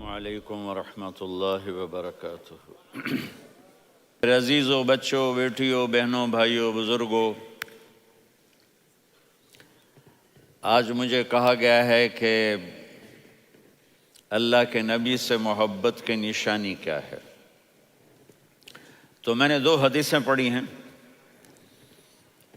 علیکم ورحمۃ اللہ وبرکاتہ۔ میرے عزیزوں، بچوں، بیٹیوں، بہنوں، بھائیوں، بزرگوں، آج مجھے کہا گیا ہے کہ اللہ کے نبی سے محبت کی نشانی کیا ہے، تو میں نے 2 حدیثیں پڑھی ہیں،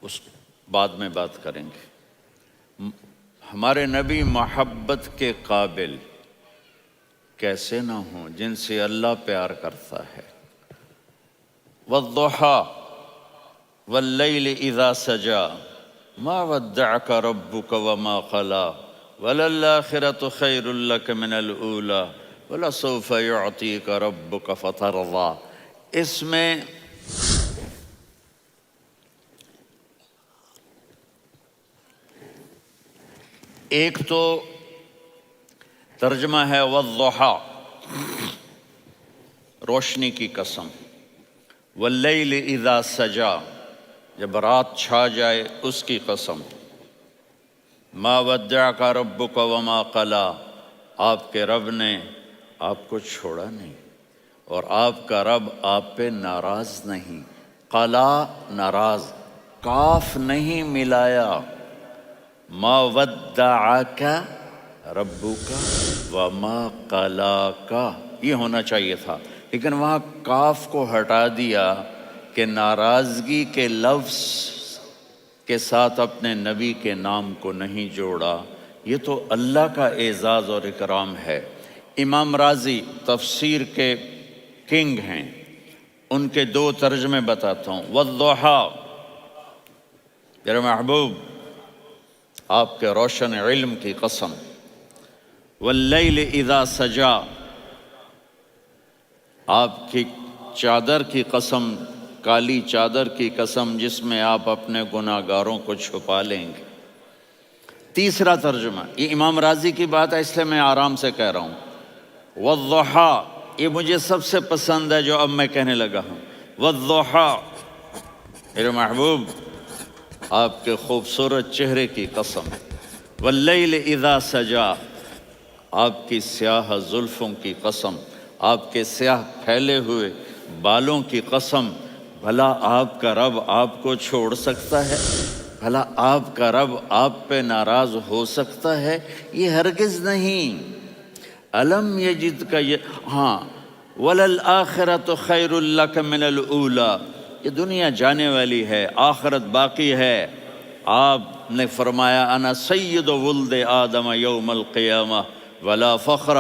اس بعد میں بات کریں گے۔ ہمارے نبی محبت کے قابل کیسے نہ ہوں جن سے اللہ پیار کرتا ہے۔ والضحیٰ واللیل اذا سجا ما ودعک ربک وما قلی وللآخرۃ خیر لک من الاولی ولسوف یعطیک ربک فترضی۔ اس میں ایک تو ترجمہ ہے والضحیٰ، روشنی کی قسم، واللیل اذا سجا، جب رات چھا جائے اس کی قسم، ما ودعک ربک وما قلی، آپ کے رب نے آپ کو چھوڑا نہیں اور آپ کا رب آپ پہ ناراض نہیں۔ قلا ناراض، کاف نہیں ملایا۔ ما ودعک ربک وما قلاک، یہ ہونا چاہیے تھا، لیکن وہاں کاف کو ہٹا دیا کہ ناراضگی کے لفظ کے ساتھ اپنے نبی کے نام کو نہیں جوڑا۔ یہ تو اللہ کا اعزاز اور اکرام ہے۔ امام راضی تفسیر کے کنگ ہیں، ان کے 2 ترجمے بتاتا ہوں۔ والضحیٰ، میرے محبوب آپ کے روشن علم کی قسم۔ واللیل اذا سجا، آپ کی چادر کی قسم، کالی چادر کی قسم جس میں آپ اپنے گناہ گاروں کو چھپا لیں گے۔ تیسرا ترجمہ، یہ امام راضی کی بات ہے اس لیے میں آرام سے کہہ رہا ہوں۔ والضحیٰ، یہ مجھے سب سے پسند ہے جو اب میں کہنے لگا ہوں۔ والضحیٰ، میرے محبوب آپ کے خوبصورت چہرے کی قسم۔ واللیل اذا سجا، آپ کی سیاہ زلفوں کی قسم، آپ کے سیاہ پھیلے ہوئے بالوں کی قسم۔ بھلا آپ کا رب آپ کو چھوڑ سکتا ہے؟ بھلا آپ کا رب آپ پہ ناراض ہو سکتا ہے؟ یہ ہرگز نہیں۔ الم یجدک، ہاں، وللآخرۃ خیر لک من الاولی، یہ دنیا جانے والی ہے، آخرت باقی ہے۔ آپ نے فرمایا انا سید ولد آدم یوم القیامہ ولا فخر،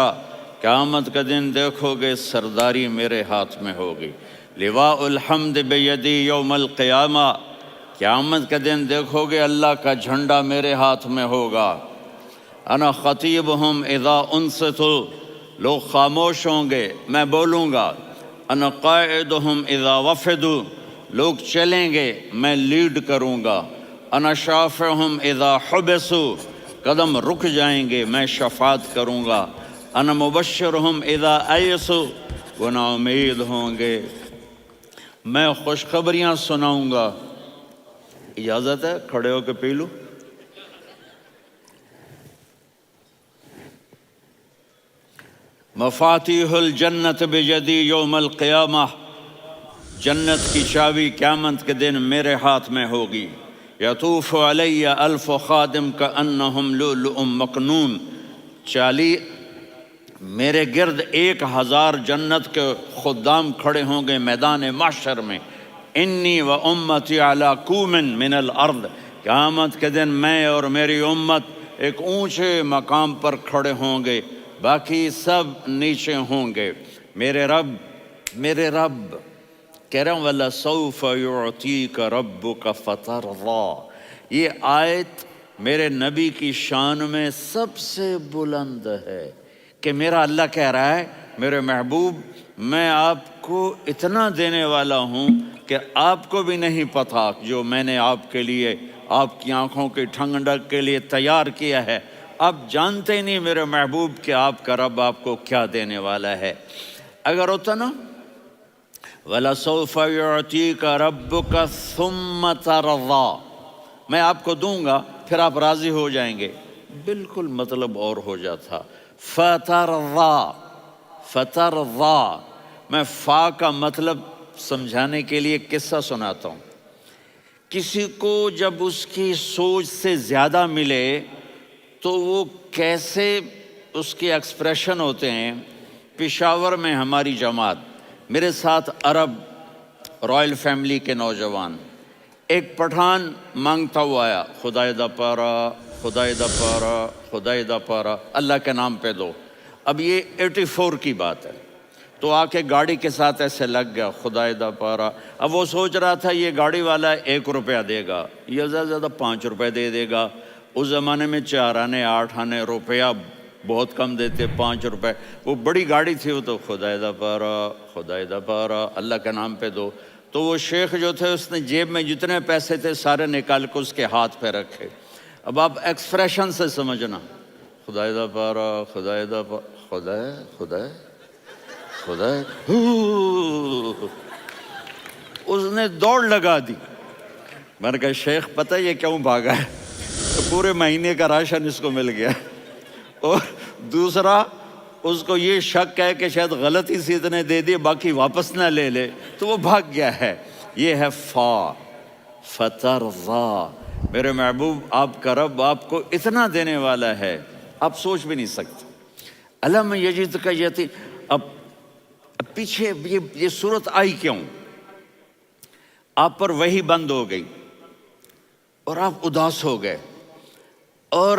قیامت کا دن دیکھو گے سرداری میرے ہاتھ میں ہوگی۔ لواء الحمد بیدی یوم القیامہ، قیامت کا دن دیکھو گے اللہ کا جھنڈا میرے ہاتھ میں ہوگا۔ انا خطیبہم اذا انصتوا، لوگ خاموش ہوں گے میں بولوں گا۔ انا قائدہم اذا وفدوا، لوگ چلیں گے میں لیڈ کروں گا۔ انا شافعہم اذا حبسوا، قدم رک جائیں گے میں شفاعت کروں گا۔ انا مبشرہم اذا ایسوا، وہ نا امید ہوں گے میں خوشخبریاں سناؤں گا۔ اجازت ہے کھڑے ہو کے پی لوں؟ مفاتیح الجنت بیدی یوم القیامہ، جنت کی چابی قیامت کے دن میرے ہاتھ میں ہوگی۔ یطوف علی الف خادم کانہم لؤلؤ مکنون، میرے گرد 1000 جنت کے خدام کھڑے ہوں گے میدان محشر میں۔ انی و امتی علی کوم من الارض، قیامت کے دن میں اور میری امت ایک اونچے مقام پر کھڑے ہوں گے، باقی سب نیچے ہوں گے۔ میرے رب کہہ رہا ہوں وَلَسَوْفَ يُعْطِيكَ رَبُّكَ فَتَرْضَىٰ، یہ آیت میرے نبی کی شان میں سب سے بلند ہے کہ میرا اللہ کہہ رہا ہے میرے محبوب میں آپ کو اتنا دینے والا ہوں کہ آپ کو بھی نہیں پتا جو میں نے آپ کے لیے، آپ کی آنکھوں کی ٹھنڈک کے لیے تیار کیا ہے۔ آپ جانتے ہی نہیں میرے محبوب کہ آپ کا رب آپ کو کیا دینے والا ہے۔ اگر ہوتا نا وَلَسَوْفَ يُعْطِيكَ رَبُّكَ ثُمَّ تَرْضَىٰ، میں آپ کو دوں گا پھر آپ راضی ہو جائیں گے، بالکل مطلب اور ہو جاتا۔ فَتَرْضَىٰ، فترضا، میں فا کا مطلب سمجھانے کے لیے قصہ سناتا ہوں۔ کسی کو جب اس کی سوچ سے زیادہ ملے تو وہ کیسے اس کے ایکسپریشن ہوتے ہیں۔ پشاور میں ہماری جماعت، میرے ساتھ عرب رائل فیملی کے نوجوان، ایک پٹھان مانگتا ہوا آیا، خدائے دا پارا، خدائے دا پارا، خدائے دا پارا، اللہ کے نام پہ دو۔ اب یہ 84 کی بات ہے، تو آ کے گاڑی کے ساتھ ایسے لگ گیا، خدائے دا پارا۔ اب وہ سوچ رہا تھا یہ گاڑی والا 1 روپیہ دے گا، یہ زیادہ زیادہ 5 روپے دے گا۔ اس زمانے میں 4 آنے 8 آنے روپیہ بہت کم دیتے، 5 روپے۔ وہ بڑی گاڑی تھی، وہ تو خدائے دا پارا، خدائے دا پارا، اللہ کے نام پہ دو۔ تو وہ شیخ جو تھے اس نے جیب میں جتنے پیسے تھے سارے نکال کے اس کے ہاتھ پہ رکھے۔ اب آپ ایکسپریشن سے سمجھنا، خدائے دا پارا، خدائے دا پارا، خدائے خدائے خدائے، اس نے دوڑ لگا دی۔ میں نے کہا شیخ پتہ یہ کیوں بھاگا ہے؟ تو پورے مہینے کا راشن اس کو مل گیا، اور دوسرا اس کو یہ شک ہے کہ شاید غلطی سے اتنے دے دیے باقی واپس نہ لے لے، تو وہ بھاگ گیا ہے۔ یہ ہے فا، فترضا۔ میرے محبوب آپ کا رب آپ کو اتنا دینے والا ہے آپ سوچ بھی نہیں سکتے۔ الم یجدک یتیم، اب پیچھے یہ صورت آئی کیوں؟ آپ پر وحی بند ہو گئی اور آپ اداس ہو گئے، اور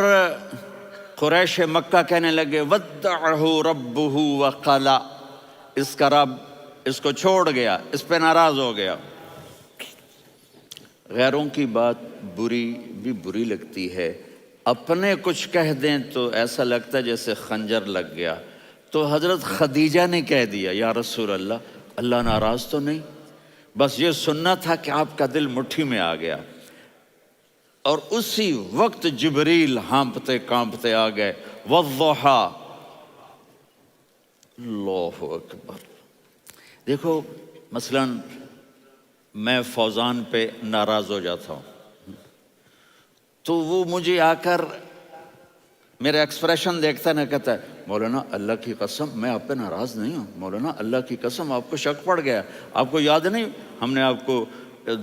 قریش مکہ کہنے لگے ودعہ ربہ وقلا، اس کا رب اس کو چھوڑ گیا، اس پہ ناراض ہو گیا۔ غیروں کی بات بری لگتی ہے، اپنے کچھ کہہ دیں تو ایسا لگتا ہے جیسے خنجر لگ گیا۔ تو حضرت خدیجہ نے کہہ دیا یا رسول اللہ، اللہ ناراض تو نہیں؟ بس یہ سننا تھا کہ آپ کا دل مٹھی میں آ گیا۔ اور اسی وقت جبریل ہانپتے کانپتے آ گئے، والضحیٰ، اللہ اکبر۔ دیکھو مثلاً میں فوزان پہ ناراض ہو جاتا ہوں تو وہ مجھے آ کر میرا ایکسپریشن دیکھتا نہ کہتا ہے مولانا اللہ کی قسم میں آپ پہ ناراض نہیں ہوں، مولانا اللہ کی قسم آپ کو شک پڑ گیا، آپ کو یاد نہیں ہم نے آپ کو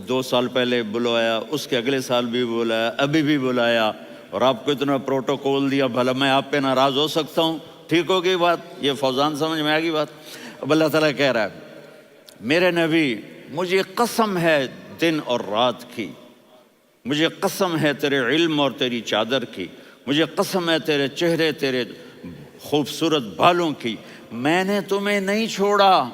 2 سال پہلے بلوایا، اس کے اگلے سال بھی بلایا، ابھی بھی بلایا، اور آپ کو اتنا پروٹوکول دیا، بھلا میں آپ پہ ناراض ہو سکتا ہوں؟ ٹھیک ہوگی بات؟ یہ فوزان سمجھ میں آ گئی بات؟ اب اللہ تعالیٰ کہہ رہا ہے میرے نبی مجھے قسم ہے دن اور رات کی، مجھے قسم ہے تیرے علم اور تیری چادر کی، مجھے قسم ہے تیرے چہرے تیرے خوبصورت بالوں کی، میں نے تمہیں نہیں چھوڑا۔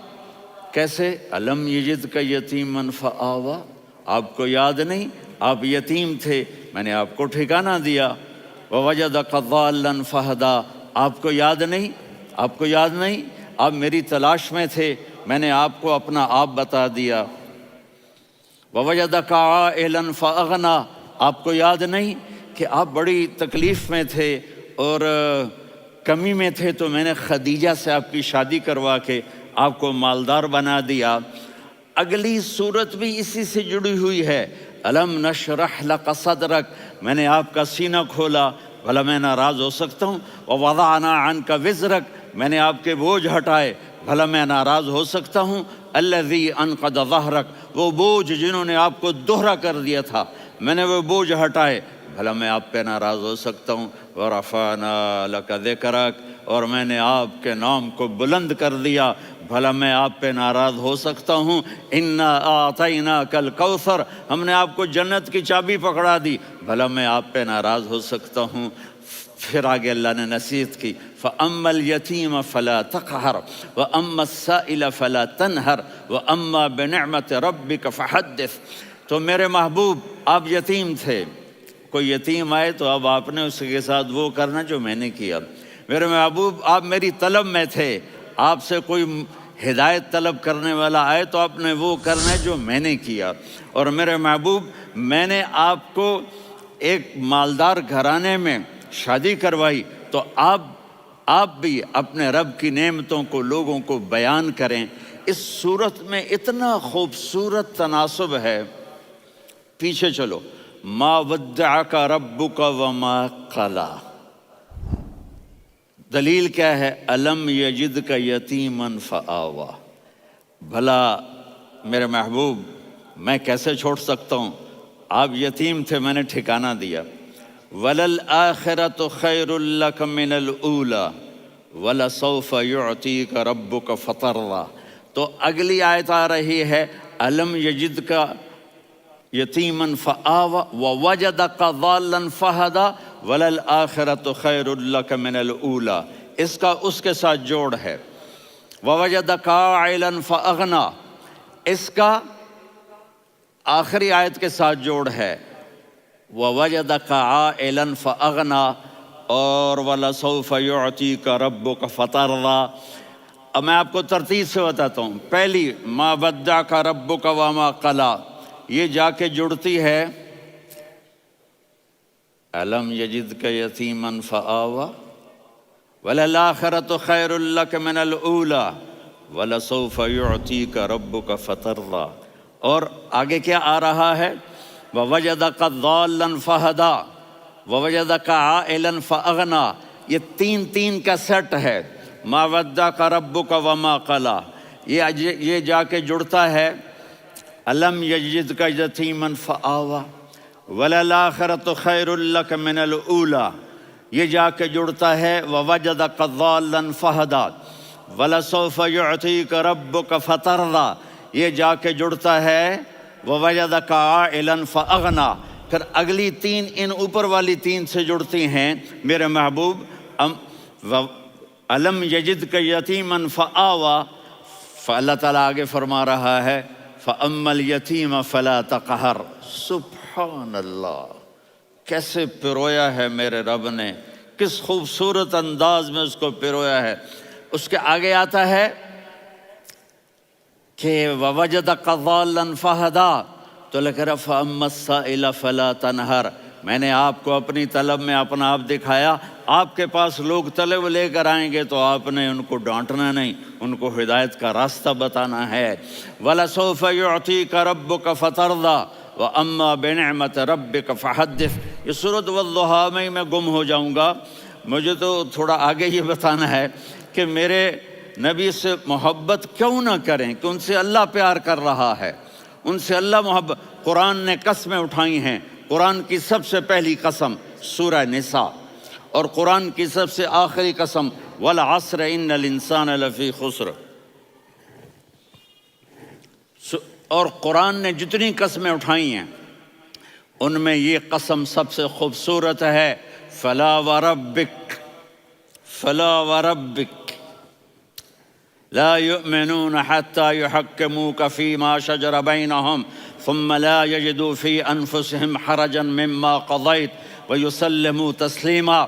کیسے؟ الم یجدک یتیما فآویٰ، آپ کو یاد نہیں آپ یتیم تھے، میں نے آپ کو ٹھکانہ دیا۔ ووجدک ضالا فہدیٰ، آپ کو یاد نہیں، آپ کو یاد نہیں آپ میری تلاش میں تھے، میں نے آپ کو اپنا آپ بتا دیا۔ ووجدک عائلا فاغنیٰ، آپ کو یاد نہیں کہ آپ بڑی تکلیف میں تھے اور کمی میں تھے، تو میں نے خدیجہ سے آپ کی شادی کروا کے آپ کو مالدار بنا دیا۔ اگلی صورت بھی اسی سے جڑی ہوئی ہے، الم نشرح لک صدرک، میں نے آپ کا سینہ کھولا، بھلا میں ناراض ہو سکتا ہوں؟ ووضعنا عنک وزرک، میں نے آپ کے بوجھ ہٹائے، بھلا میں ناراض ہو سکتا ہوں؟ الذی انقض ظہرک، وہ بوجھ جنہوں نے آپ کو دوہرا کر دیا تھا، میں نے وہ بوجھ ہٹائے، بھلا میں آپ پہ ناراض ہو سکتا ہوں؟ ورفعنا لک ذکرک، اور میں نے آپ کے نام کو بلند کر دیا، بھلا میں آپ پہ ناراض ہو سکتا ہوں؟ انا اعطیناک الکوثر، ہم نے آپ کو جنت کی چابی پکڑا دی، بھلا میں آپ پہ ناراض ہو سکتا ہوں؟ پھر آگے اللہ نے نصیحت کی، فَأَمَّا الْيَتِيمَ فَلَا تَقْهَرْ وَأَمَّا السَّائِلَ فَلَا تَنْهَرْ وَأَمَّا بِنِعْمَةِ رَبِّكَ فَحَدِّثْ۔ تو میرے محبوب آپ یتیم تھے، کوئی یتیم آئے تو اب آپ نے اس کے ساتھ وہ کرنا جو میں نے کیا۔ میرے محبوب آپ میری طلب میں تھے، آپ سے کوئی ہدایت طلب کرنے والا آئے تو آپ نے وہ کرنا ہے جو میں نے کیا۔ اور میرے محبوب میں نے آپ کو ایک مالدار گھرانے میں شادی کروائی، تو آپ بھی اپنے رب کی نعمتوں کو لوگوں کو بیان کریں۔ اس صورت میں اتنا خوبصورت تناسب ہے، پیچھے چلو، ما ودعک ربک وما قلی، دلیل کیا ہے؟ الم یجد کا یتیمن فآوا، بھلا میرے محبوب میں کیسے چھوڑ سکتا ہوں؟ آپ یتیم تھے، میں نے ٹھکانہ دیا۔ وَلَلْآخِرَةُ خَيْرٌ لَكَ مِنَ الْأُولَى وَلَسَوْفَ يُعْطِيكَ رَبُّكَ فَتَرْضَىٰ۔ تو اگلی آیت آ رہی ہے الم یجد کا یتیمن فآوا ووجدک ضالا فہدا وللآخرۃ خیر لک من الاولی، اس کا اس کے ساتھ جوڑ ہے۔ ووجدک عائلا فاغنا، اس کا آخری آیت کے ساتھ جوڑ ہے۔ ووجدک عائلا فاغنا اور ولسوف یعطیک ربک فترضیٰ۔ اب میں آپ کو ترتیب سے بتاتا ہوں۔ پہلی ما ودعک ربک وما قلی، یہ جا کے جڑتی ہے الم یجدک یتیما فآوا وللآخرۃ خیر لک من الاولی ولسوف یعطیک ربک فترضیٰ۔ اور آگے کیا آ رہا ہے؟ ووجدک ضالا فہدا ووجدک عائلا فاغنا، یہ تین تین کا سیٹ ہے۔ ما ودعک ربک وما قلی، یہ جا کے جڑتا ہے الم یجدک یتیما فآوا وللآخرۃ خیر لک من الاولی، یہ جا کے جڑتا ہے ووجدک ضالا فہدا ولسوف یعطیک ربک فترضیٰ، یہ جا کے جڑتا ہے ووجدک عائلا فاغنا۔ پھر اگلی تین ان اوپر والی تین سے جڑتی ہیں میرے محبوب۔ الم یجدک یتیما فآوا، فاللہ تعالیٰ آگے فرما رہا ہے فَأَمَّا الْيَتِيمَ فَلَا تَقْهَرْ۔ سبحان اللہ، کیسے پرویا ہے میرے رب نے، کس خوبصورت انداز میں اس کو پرویا ہے۔ اس کے آگے آتا ہے کہ وَوَجَدَكَ ضَالًّا فَهَدَىٰ، تو لکھ رہا فَأَمَّا السَّائِلَ فَلَا تَنْهَرْ، میں نے آپ کو اپنی طلب میں اپنا آپ دکھایا۔ آپ کے پاس لوگ طلب لے کر آئیں گے تو آپ نے ان کو ڈانٹنا نہیں، ان کو ہدایت کا راستہ بتانا ہے۔ وَلَسَوْفَ يُعْطِيكَ رَبُّكَ فَتَرْضَىٰ وَأَمَّا بِنِعْمَةِ رَبِّكَ فَحَدِّثْ۔ یہ سورۃ والضحیٰ میں میں گم ہو جاؤں گا، مجھے تو تھوڑا آگے یہ بتانا ہے کہ میرے نبی سے محبت کیوں نہ کریں، کہ ان سے اللہ پیار کر رہا ہے، ان سے اللہ محبت۔ قرآن نے قسمیں اٹھائی ہیں، قرآن کی سب سے پہلی قسم سورہ نساء، اور قرآن کی سب سے آخری قسم والعصر ان الانسان لفی خسر۔ اور قرآن نے جتنی قسمیں اٹھائی ہیں ان میں یہ قسم سب سے خوبصورت ہے، فلا وربک فلا وربک لا يؤمنون حتى يحكموك فيما شجر بينهم ثم لا يجدوا في انفسهم حرجا مما قضيت ويسلموا تسلیما۔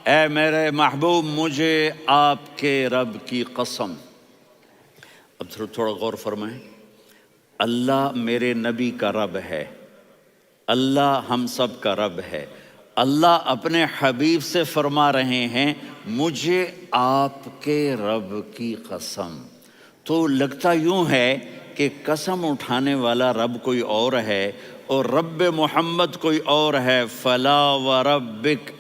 اے میرے محبوب، مجھے آپ کے رب کی قسم۔ اب تھوڑا غور فرمائیں، اللہ میرے نبی کا رب ہے، اللہ ہم سب کا رب ہے۔ اللہ اپنے حبیب سے فرما رہے ہیں مجھے آپ کے رب کی قسم۔ تو لگتا یوں ہے کہ قسم اٹھانے والا رب کوئی اور ہے اور رب محمد کوئی اور ہے۔ فلا وربک،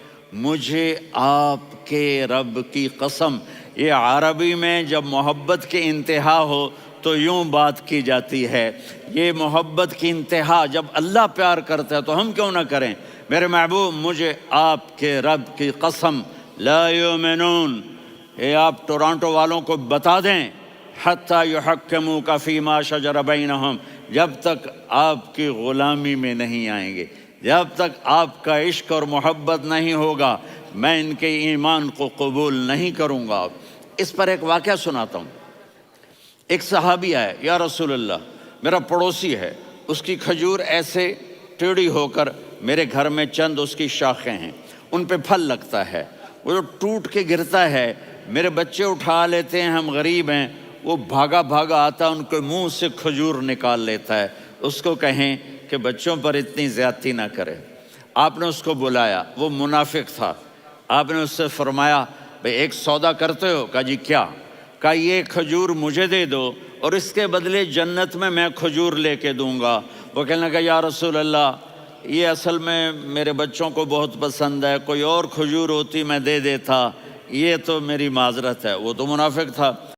مجھے آپ کے رب کی قسم۔ یہ عربی میں جب محبت کی انتہا ہو تو یوں بات کی جاتی ہے، یہ محبت کی انتہا جب اللہ پیار کرتا ہے تو ہم کیوں نہ کریں۔ میرے محبوب، مجھے آپ کے رب کی قسم، لا یؤمنون، یہ آپ ٹورانٹو والوں کو بتا دیں، حتی یحکموک فیما شجر بینہم، جب تک آپ کی غلامی میں نہیں آئیں گے، جب تک آپ کا عشق اور محبت نہیں ہوگا، میں ان کے ایمان کو قبول نہیں کروں گا۔ اس پر ایک واقعہ سناتا ہوں۔ ایک صحابی آئے، یا رسول اللہ، میرا پڑوسی ہے، اس کی کھجور ایسے ٹیڑھی ہو کر میرے گھر میں چند اس کی شاخیں ہیں، ان پہ پھل لگتا ہے، وہ جو ٹوٹ کے گرتا ہے، میرے بچے اٹھا لیتے ہیں، ہم غریب ہیں، وہ بھاگا بھاگا آتا ان کے منہ سے کھجور نکال لیتا ہے۔ اس کو کہیں کہ بچوں پر اتنی زیادتی نہ کرے۔ آپ نے اس کو بلایا، وہ منافق تھا، آپ نے اس سے فرمایا بھئی ایک سودا کرتے ہو؟ کہا جی کیا؟ کہا یہ کھجور مجھے دے دو اور اس کے بدلے جنت میں کھجور لے کے دوں گا۔ وہ کہنے لگا یا رسول اللہ، یہ اصل میں میرے بچوں کو بہت پسند ہے، کوئی اور کھجور ہوتی میں دے دیتا، یہ تو میری معذرت ہے، وہ تو منافق تھا۔